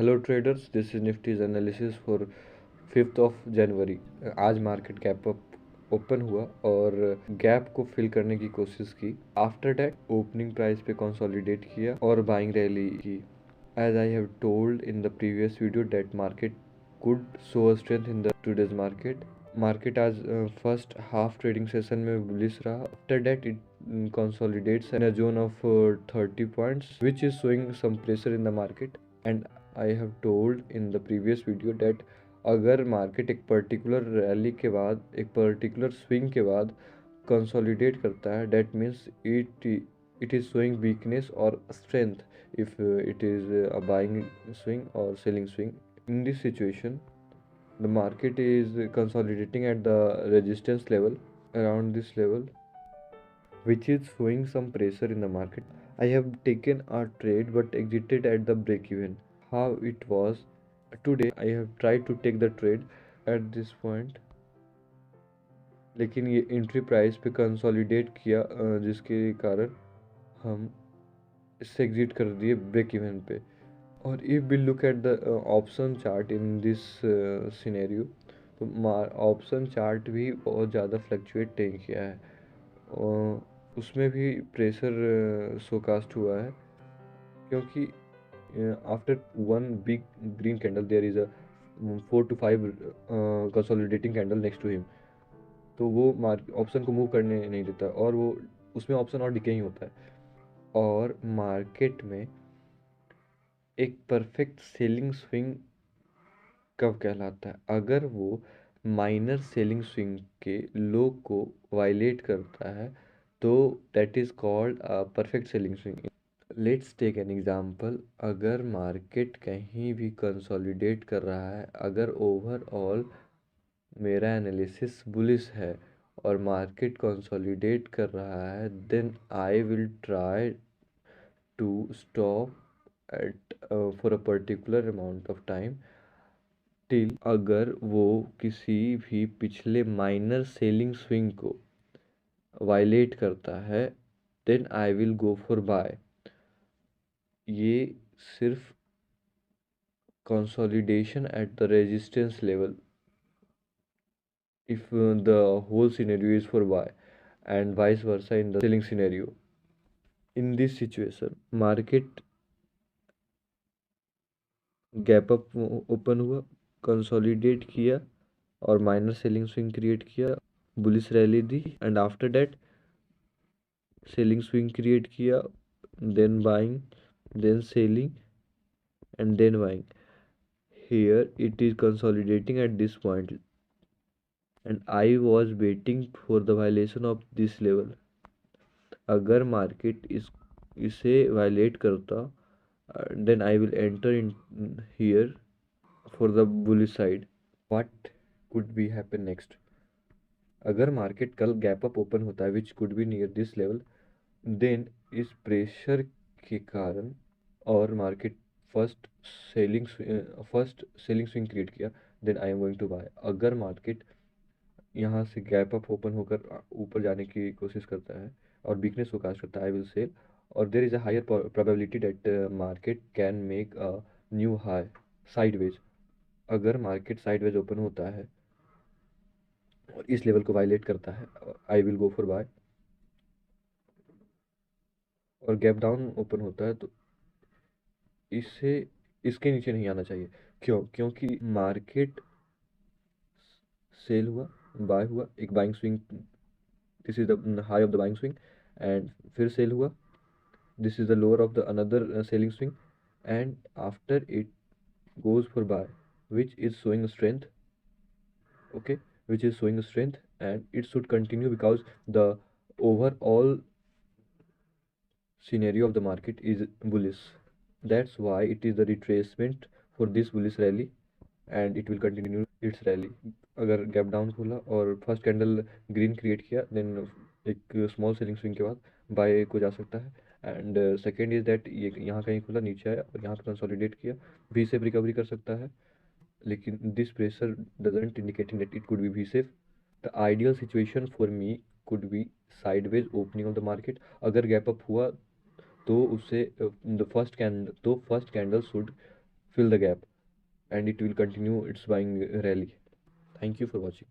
Hello traders, this is Nifty's analysis for 5 January. आज market gap up open हुआ और gap को fill करने की कोशिश की। आफ्टर दैट ओपनिंग प्राइस पे कंसोलिडेट किया और बाइंग रैली की। As I have told in the previous video that market could show a strength in the today's market. Market आज फर्स्ट हाफ ट्रेडिंग सेशन में बुलिश रहा. After that it consolidates in a zone of 30 points, which is showing some pressure in the market. And I have told in the previous video that अगर market एक particular rally के बाद, एक particular swing के बाद consolidate करता है, that means it is showing weakness or strength if it is a buying swing or selling swing. In this situation, the market is consolidating at the resistance level around this level, which is showing some pressure in the market. I have taken a trade but exited at the break even. How it was today, I have tried to take the trade at this point, लेकिन ये entry price पे consolidate किया, जिसके कारण हम इससे exit कर दिए ब्रेक इवन पे. और if we look at the option chart in this scenario, तो ऑप्शन चार्ट भी बहुत ज़्यादा फ्लक्चुएट नहीं किया है. उसमें भी प्रेशर शोकास्ट हुआ है, क्योंकि after one big green candle there is a 4 to 5 consolidating candle next to him. तो वो ऑप्शन को मूव करने नहीं देता, और वो उसमें ऑप्शन और डिके ही होता है. और मार्केट में एक परफेक्ट सेलिंग स्विंग कब कहलाता है? अगर वो माइनर सेलिंग स्विंग के लो को वायलेट करता है, तो that is called a perfect selling swing. Let's take an example. अगर मार्केट कहीं भी कंसोलिडेट कर रहा है, अगर ओवरऑल मेरा एनालिसिस बुलिश है और मार्केट कंसोलिडेट कर रहा है, then I will try to stop at for a particular amount of time till, अगर वो किसी भी पिछले माइनर सेलिंग स्विंग को वायलेट करता है, then I will go for buy. ये सिर्फ consolidation at the resistance level if the whole scenario is for buy, and vice versa in the selling scenario. In this situation, market gap up open हुआ, consolidate किया और minor selling swing create किया, bullish rally दी, and after that selling swing create किया, then buying, then selling, and then buying. Here it is consolidating at this point, and I was waiting for the violation of this level. अगर market इसे violate करता, then I will enter in here for the bullish side. What could be happen next? अगर market कल gap up open होता है, which could be near this level, then इस pressure के कारण, और market first selling swing create किया, then I am going to buy. अगर मार्केट यहाँ से गैप अप ओपन होकर ऊपर जाने की कोशिश करता है और वीकनेस को कास्ट करता है, आई विल सेल. और there is a higher probability that market can make a new high sideways. अगर मार्केट साइडवेज ओपन होता है और इस लेवल को वायलेट करता है, I will go for buy. और गैप डाउन ओपन होता है, तो इससे इसके नीचे नहीं आना चाहिए. क्योंकि मार्केट सेल हुआ, बाय हुआ, एक buying swing, this is the high of the buying swing, and फिर सेल हुआ, this is the lower of the another selling swing, and after it goes for buy, which is showing strength. Okay, which is showing strength, and it should continue because the overall scenario of the market is bullish. That's why it is the retracement for this bullish rally, and it will continue its rally. अगर gap down खोला और first candle green create किया, then एक small selling swing के बाद bye को जा सकता है. एंड सेकेंड इज दैट ये यहाँ कहीं खुला, नीचे आया और यहाँ पे कंसोलिडेट किया, वी सेप रिकवरी कर सकता है. लेकिन this pressure doesn't indicating that it could be we safe. The ideal situation for me could be sideways opening of the market. अगर गैप अप हुआ तो उससे the first candle should fill the gap, and it will continue its buying rally. Thank you for watching.